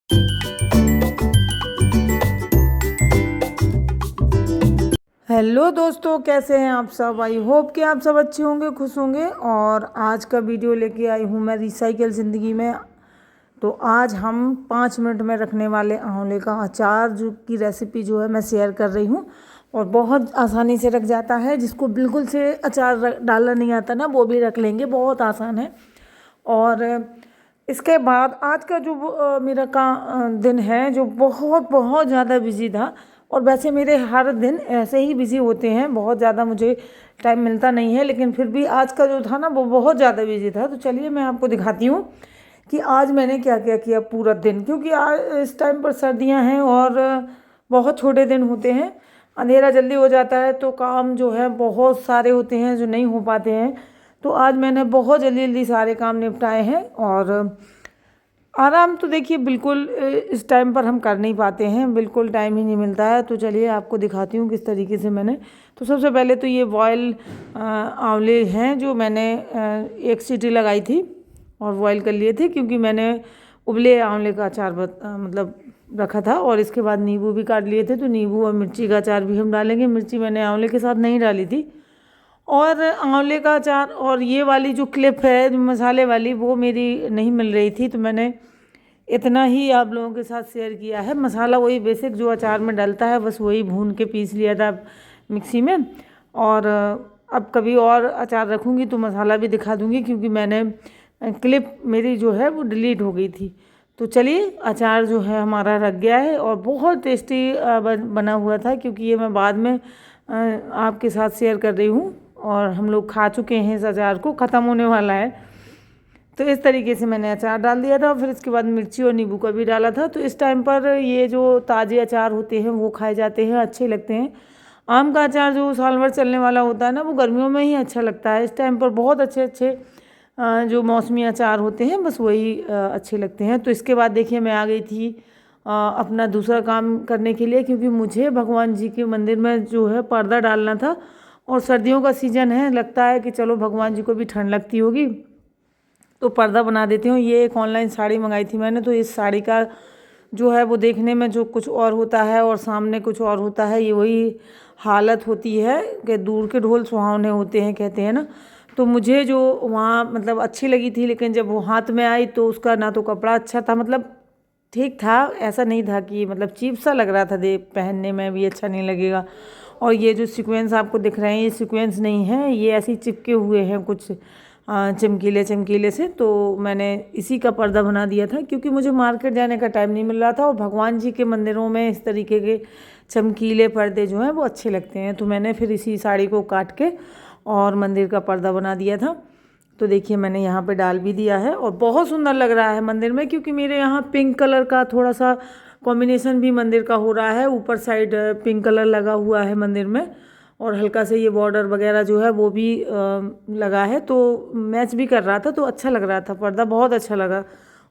Hello दोस्तों, कैसे हैं आप सब। आई होप कि आप सब अच्छे होंगे, खुश होंगे। और आज का वीडियो लेके आई हूँ मैं रिसाइकिल ज़िंदगी में। तो आज हम 5 मिनट में रखने वाले आंवले का अचार जो की रेसिपी जो है मैं शेयर कर रही हूँ। और बहुत आसानी से रख जाता है, जिसको बिल्कुल से अचार डालना नहीं आता ना वो भी रख लेंगे, बहुत आसान है। और इसके बाद आज का जो मेरा दिन है जो बहुत बहुत ज़्यादा बिजी था। और वैसे मेरे हर दिन ऐसे ही बिजी होते हैं, बहुत ज़्यादा मुझे टाइम मिलता नहीं है, लेकिन फिर भी आज का जो था ना वो बहुत ज़्यादा बिजी था। तो चलिए मैं आपको दिखाती हूँ कि आज मैंने क्या क्या किया पूरा दिन। क्योंकि आज इस टाइम पर सर्दियाँ हैं और बहुत छोटे दिन होते हैं, अंधेरा जल्दी हो जाता है, तो काम जो है बहुत सारे होते हैं जो नहीं हो पाते हैं। तो आज मैंने बहुत जल्दी जल्दी सारे काम निपटाए हैं। और आराम तो देखिए बिल्कुल इस टाइम पर हम कर नहीं पाते हैं, बिल्कुल टाइम ही नहीं मिलता है। तो चलिए आपको दिखाती हूँ किस तरीके से मैंने। तो सबसे पहले तो ये बॉयल आंवले हैं जो मैंने एक सीटी लगाई थी और बॉयल कर लिए थे, क्योंकि मैंने उबले आंवले का अचार मतलब रखा था। और इसके बाद नींबू भी काट लिए थे, तो नींबू और मिर्ची का अचार भी हम डालेंगे। मिर्ची मैंने आंवले के साथ नहीं डाली थी। और आंवले का अचार और ये वाली जो क्लिप है जो मसाले वाली, वो मेरी नहीं मिल रही थी, तो मैंने इतना ही आप लोगों के साथ शेयर किया है। मसाला वही बेसिक जो अचार में डलता है, बस वही भून के पीस लिया था मिक्सी में। और अब कभी और अचार रखूँगी तो मसाला भी दिखा दूँगी, क्योंकि मैंने क्लिप मेरी जो है वो डिलीट हो गई थी। तो चलिए अचार जो है हमारा रख गया है और बहुत टेस्टी बना हुआ था, क्योंकि ये मैं बाद में आपके साथ शेयर कर रही हूँ। और हम लोग खा चुके हैं इस अचार को, ख़त्म होने वाला है। तो इस तरीके से मैंने अचार डाल दिया था, फिर इसके बाद मिर्ची और नींबू का भी डाला था। तो इस टाइम पर ये जो ताज़े अचार होते हैं वो खाए जाते हैं, अच्छे लगते हैं। आम का अचार जो साल भर चलने वाला होता है ना, वो गर्मियों में ही अच्छा लगता है। इस टाइम पर बहुत अच्छे अच्छे जो मौसमी अचार होते हैं बस वही अच्छे लगते हैं। तो इसके बाद देखिए मैं आ गई थी अपना दूसरा काम करने के लिए, क्योंकि मुझे भगवान जी के मंदिर में जो है पर्दा डालना था। और सर्दियों का सीज़न है, लगता है कि चलो भगवान जी को भी ठंड लगती होगी तो पर्दा बना देती हूँ। ये एक ऑनलाइन साड़ी मंगाई थी मैंने, तो इस साड़ी का जो है वो देखने में जो कुछ और होता है और सामने कुछ और होता है, ये वही हालत होती है कि दूर के ढोल सुहावने होते हैं, कहते हैं ना। तो मुझे जो वहाँ मतलब अच्छी लगी थी, लेकिन जब वो हाथ में आई तो उसका ना तो कपड़ा अच्छा था, मतलब ठीक था, ऐसा नहीं था कि मतलब चीप सा लग रहा था, दे पहनने में भी अच्छा नहीं लगेगा। और ये जो सीक्वेंस आपको दिख रहे हैं ये सीक्वेंस नहीं है, ये ऐसे ही चिपके हुए हैं कुछ चमकीले चमकीले से। तो मैंने इसी का पर्दा बना दिया था, क्योंकि मुझे मार्केट जाने का टाइम नहीं मिल रहा था और भगवान जी के मंदिरों में इस तरीके के चमकीले पर्दे जो हैं वो अच्छे लगते हैं। तो मैंने फिर इसी साड़ी को काट के और मंदिर का पर्दा बना दिया था। तो देखिए मैंने यहाँ पे डाल भी दिया है और बहुत सुंदर लग रहा है मंदिर में, क्योंकि मेरे यहाँ पिंक कलर का थोड़ा सा कॉम्बिनेशन भी मंदिर का हो रहा है। ऊपर साइड पिंक कलर लगा हुआ है मंदिर में, और हल्का से ये बॉर्डर वगैरह जो है वो भी लगा है, तो मैच भी कर रहा था, तो अच्छा लग रहा था पर्दा, बहुत अच्छा लगा।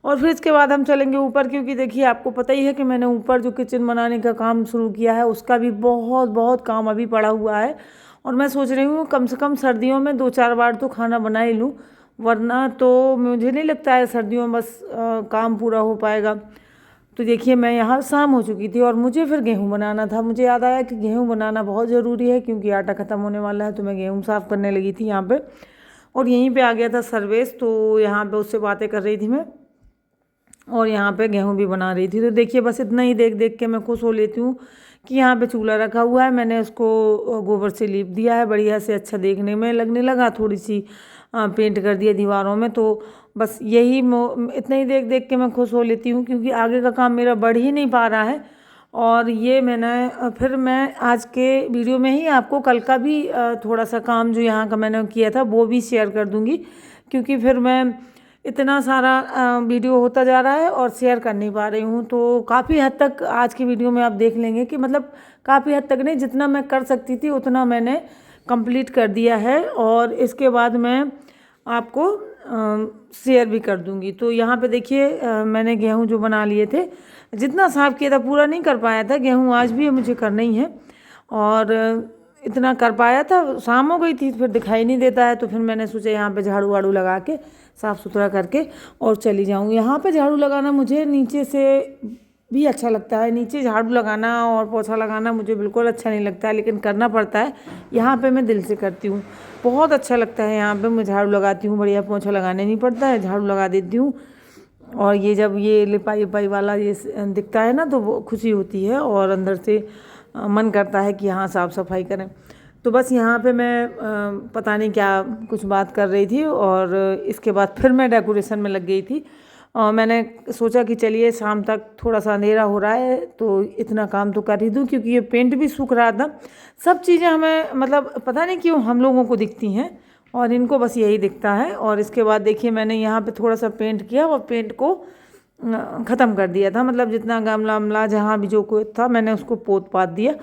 और फिर इसके बाद हम चलेंगे ऊपर, क्योंकि देखिए आपको पता ही है कि मैंने ऊपर जो किचन बनाने का काम शुरू किया है उसका भी बहुत बहुत काम अभी पड़ा हुआ है। और मैं सोच रही हूँ कम से कम सर्दियों में 2-4 बार तो खाना बना ही लूँ, वरना तो मुझे नहीं लगता है सर्दियों में बस काम पूरा हो पाएगा। तो देखिए मैं यहाँ शाम हो चुकी थी और मुझे फिर गेहूँ बनाना था। मुझे याद आया कि गेहूँ बनाना बहुत ज़रूरी है, क्योंकि आटा ख़त्म होने वाला है। तो मैं गेहूँ साफ़ करने लगी थी यहाँ पे, और यहीं पे आ गया था सर्वेश, तो यहाँ पे उससे बातें कर रही थी मैं, और यहाँ पे गेहूँ भी बना रही थी। तो देखिए बस इतना ही देख देख के मैं खुश हो लेती हूँ कि यहाँ पे चूल्हा रखा हुआ है, मैंने उसको गोबर से लीप दिया है, बढ़िया से अच्छा देखने में लगने लगा, थोड़ी सी पेंट कर दिया दीवारों में। तो बस यही इतना ही देख देख के मैं खुश हो लेती हूँ, क्योंकि आगे का काम मेरा बढ़ ही नहीं पा रहा है। और ये मैंने फिर मैं आज के वीडियो में ही आपको कल का भी थोड़ा सा काम जो यहाँ का मैंने किया था वो भी शेयर कर दूँगी, क्योंकि फिर मैं इतना सारा वीडियो होता जा रहा है और शेयर कर नहीं पा रही हूँ। तो काफ़ी हद तक आज की वीडियो में आप देख लेंगे कि मतलब काफ़ी हद तक नहीं, जितना मैं कर सकती थी उतना मैंने कंप्लीट कर दिया है, और इसके बाद मैं आपको शेयर भी कर दूंगी। तो यहाँ पे देखिए मैंने गेहूँ जो बना लिए थे, जितना साफ़ किया था पूरा नहीं कर पाया था, गेहूँ आज भी मुझे करना ही है। और इतना कर पाया था, शाम हो गई थी फिर दिखाई नहीं देता है, तो फिर मैंने सोचा यहाँ पे झाड़ू वाड़ू लगा के साफ़ सुथरा करके और चली जाऊँगी। यहाँ पे झाड़ू लगाना मुझे नीचे से भी अच्छा लगता है, नीचे झाड़ू लगाना और पोछा लगाना मुझे बिल्कुल अच्छा नहीं लगता है, लेकिन करना पड़ता है। यहाँ पे मैं दिल से करती हूँ, बहुत अच्छा लगता है। यहाँ पे मैं झाड़ू लगाती हूँ, बढ़िया, पोछा लगाने नहीं पड़ता है, झाड़ू लगा देती हूँ। और ये जब ये लिपाई उपाई वाला ये दिखता है ना तो वो खुशी होती है और अंदर से मन करता है कि हाँ साफ़ सफाई करें। तो बस यहाँ पे मैं पता नहीं क्या कुछ बात कर रही थी और इसके बाद फिर मैं डेकोरेशन में लग गई थी। मैंने सोचा कि चलिए शाम तक थोड़ा सा अंधेरा हो रहा है तो इतना काम तो कर ही दूँ, क्योंकि ये पेंट भी सूख रहा था। सब चीज़ें हमें मतलब पता नहीं क्यों हम लोगों को दिखती हैं और इनको बस यही दिखता है। और इसके बाद देखिए मैंने यहाँ पे थोड़ा सा पेंट किया और पेंट को ख़त्म कर दिया था, मतलब जितना गमला वमला जहाँ भी जो कोई था मैंने उसको पोत पात दिया।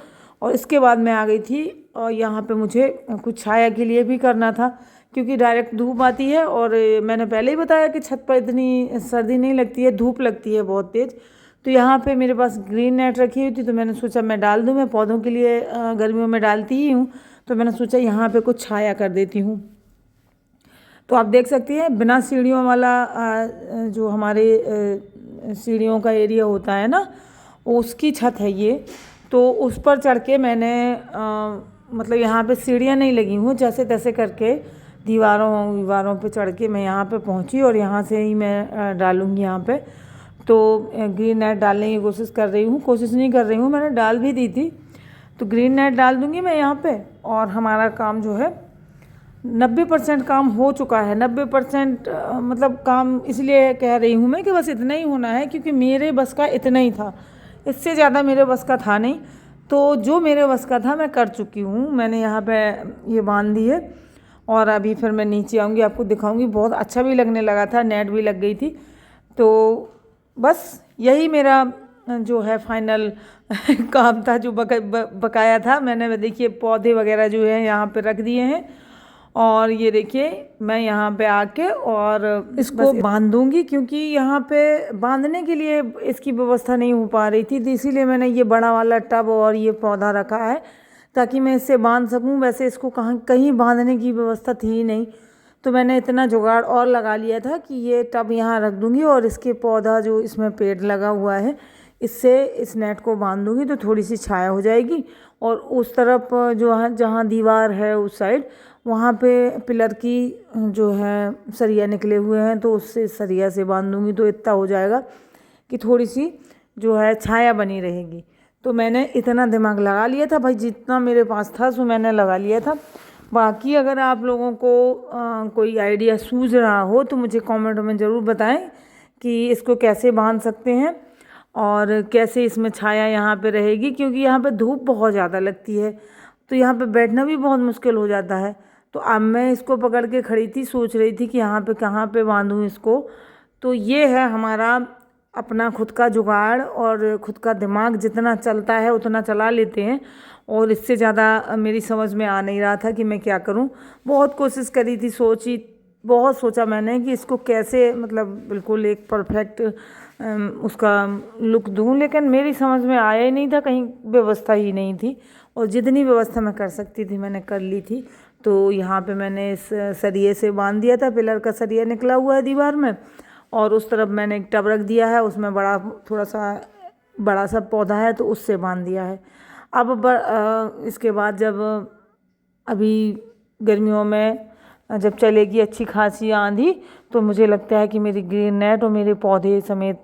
और इसके बाद मैं आ गई थी और यहाँ पे मुझे कुछ छाया के लिए भी करना था, क्योंकि डायरेक्ट धूप आती है और मैंने पहले ही बताया कि छत पर इतनी सर्दी नहीं लगती है, धूप लगती है बहुत तेज़। तो यहाँ पे मेरे पास ग्रीन नेट रखी हुई थी तो मैंने सोचा मैं डाल दूँ, मैं पौधों के लिए गर्मियों में डालती ही हूँ, तो मैंने सोचा यहाँ पे कुछ छाया कर देती हूँ। तो आप देख सकती हैं बिना सीढ़ियों वाला जो हमारे सीढ़ियों का एरिया होता है ना, उसकी छत है ये। तो उस पर चढ़ के मैंने मतलब यहाँ पे सीढ़ियाँ नहीं लगी हूँ, जैसे तैसे करके दीवारों पे चढ़ के मैं यहाँ पे पहुँची और यहाँ से ही मैं डालूँगी यहाँ पे। तो ग्रीन नेट डालने की कोशिश कर रही हूँ, कोशिश नहीं कर रही हूँ, मैंने डाल भी दी थी। तो ग्रीन नेट डाल दूँगी मैं यहाँ पे और हमारा काम जो है 90% काम हो चुका है। 90% मतलब काम इसलिए कह रही हूँ मैं कि बस इतना ही होना है, क्योंकि मेरे बस का इतना ही था, इससे ज़्यादा मेरे बस का था नहीं। तो जो मेरे बस का था मैं कर चुकी हूँ, मैंने यहाँ पे ये बांध दी है और अभी फिर मैं नीचे आऊँगी, आपको दिखाऊँगी। बहुत अच्छा भी लगने लगा था, नेट भी लग गई थी। तो बस यही मेरा जो है फाइनल काम था जो बकाया था। मैंने देखिए पौधे वगैरह जो है यहाँ पे रख दिए हैं और ये देखिए मैं यहाँ पे आके और इसको बांध दूँगी, क्योंकि यहाँ पे बांधने के लिए इसकी व्यवस्था नहीं हो पा रही थी, तो इसीलिए मैंने ये बड़ा वाला टब और ये पौधा रखा है ताकि मैं इससे बांध सकूँ। वैसे इसको कहीं बांधने की व्यवस्था थी ही नहीं, तो मैंने इतना जुगाड़ और लगा लिया था कि ये टब यहाँ रख दूँगी और इसके पौधा जो इसमें पेड़ लगा हुआ है इससे इस नेट को बांध दूँगी तो थोड़ी सी छाया हो जाएगी। और उस तरफ जो है जहाँ दीवार है उस साइड, वहाँ पे पिलर की जो है सरिया निकले हुए हैं, तो उससे सरिया से बांध दूँगी तो इतना हो जाएगा कि थोड़ी सी जो है छाया बनी रहेगी। तो मैंने इतना दिमाग लगा लिया था भाई, जितना मेरे पास था सो मैंने लगा लिया था। बाकी अगर आप लोगों को कोई आइडिया सूझ रहा हो तो मुझे कमेंट में ज़रूर बताएं कि इसको कैसे बांध सकते हैं और कैसे इसमें छाया यहाँ पे रहेगी, क्योंकि यहाँ पे धूप बहुत ज़्यादा लगती है तो यहाँ पे बैठना भी बहुत मुश्किल हो जाता है। तो अब मैं इसको पकड़ के खड़ी थी, सोच रही थी कि यहाँ पे कहाँ पे बांधूँ इसको। तो ये है हमारा अपना खुद का जुगाड़ और खुद का दिमाग, जितना चलता है उतना चला लेते हैं और इससे ज़्यादा मेरी समझ में आ नहीं रहा था कि मैं क्या करूं। बहुत कोशिश करी थी, बहुत सोचा मैंने कि इसको कैसे मतलब बिल्कुल एक परफेक्ट उसका लुक दूं, लेकिन मेरी समझ में आया ही नहीं था, कहीं व्यवस्था ही नहीं थी और जितनी व्यवस्था मैं कर सकती थी मैंने कर ली थी। तो यहाँ पे मैंने इस सरिये से बांध दिया था, पिलर का सरिया निकला हुआ है दीवार में, और उस तरफ मैंने एक टब रख दिया है, उसमें थोड़ा सा बड़ा सा पौधा है तो उससे बांध दिया है। अब इसके बाद जब अभी गर्मियों में जब चलेगी अच्छी खासी आंधी तो मुझे लगता है कि मेरी ग्रीन नेट और मेरे पौधे समेत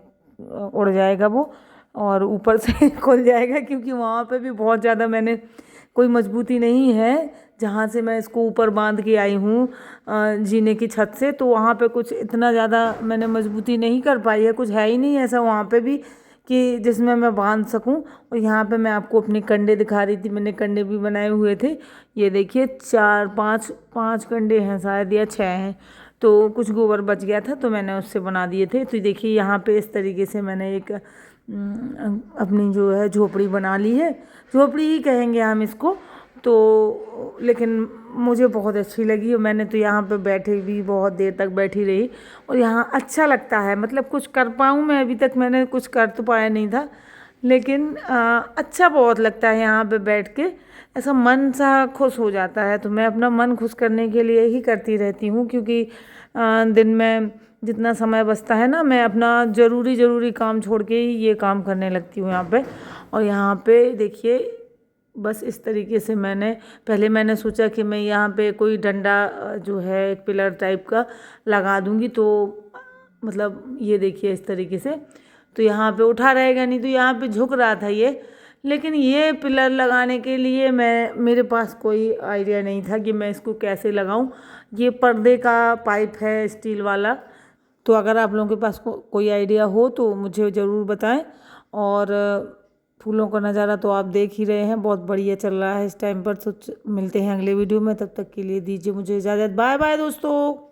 उड़ जाएगा वो और ऊपर से खुल जाएगा, क्योंकि वहाँ पे भी बहुत ज़्यादा मैंने कोई मजबूती नहीं है जहाँ से मैं इसको ऊपर बांध के आई हूँ जीने की छत से, तो वहाँ पे कुछ इतना ज़्यादा मैंने मजबूती नहीं कर पाई है, कुछ है ही नहीं ऐसा वहाँ पे भी कि जिसमें मैं बांध सकूं। और यहाँ पे मैं आपको अपनी कंडे दिखा रही थी, मैंने कंडे भी बनाए हुए थे, ये देखिए 4-5 कंडे हैं शायद या 6 हैं, तो कुछ गोबर बच गया था तो मैंने उससे बना दिए थे। तो देखिए यहाँ पे इस तरीके से मैंने एक अपनी जो है झोपड़ी बना ली है, झोपड़ी ही कहेंगे हम इसको। तो लेकिन मुझे बहुत अच्छी लगी और मैंने तो यहाँ पे बैठे भी बहुत देर तक बैठी रही और यहाँ अच्छा लगता है, मतलब कुछ कर पाऊँ मैं, अभी तक मैंने कुछ कर तो पाया नहीं था, लेकिन अच्छा बहुत लगता है यहाँ पे बैठ के, ऐसा मन सा खुश हो जाता है। तो मैं अपना मन खुश करने के लिए ही करती रहती हूँ, क्योंकि दिन में जितना समय बचता है ना, मैं अपना ज़रूरी काम छोड़ के ही ये काम करने लगती हूँ यहाँ पे। और यहाँ पे देखिए, बस इस तरीके से पहले मैंने सोचा कि मैं यहाँ पे कोई डंडा जो है एक पिलर टाइप का लगा दूँगी, तो मतलब ये देखिए इस तरीके से, तो यहाँ पे उठा रहेगा नहीं, तो यहाँ पे झुक रहा था ये। लेकिन ये पिलर लगाने के लिए मेरे पास कोई आइडिया नहीं था कि मैं इसको कैसे लगाऊं। ये पर्दे का पाइप है स्टील वाला। तो अगर आप लोगों के पास कोई आइडिया हो तो मुझे ज़रूर बताएं। और फूलों का नज़ारा तो आप देख ही रहे हैं, बहुत बढ़िया चल रहा है इस टाइम पर। तो मिलते हैं अगले वीडियो में, तब तक के लिए दीजिए मुझे इजाज़त। बाय बाय दोस्तों।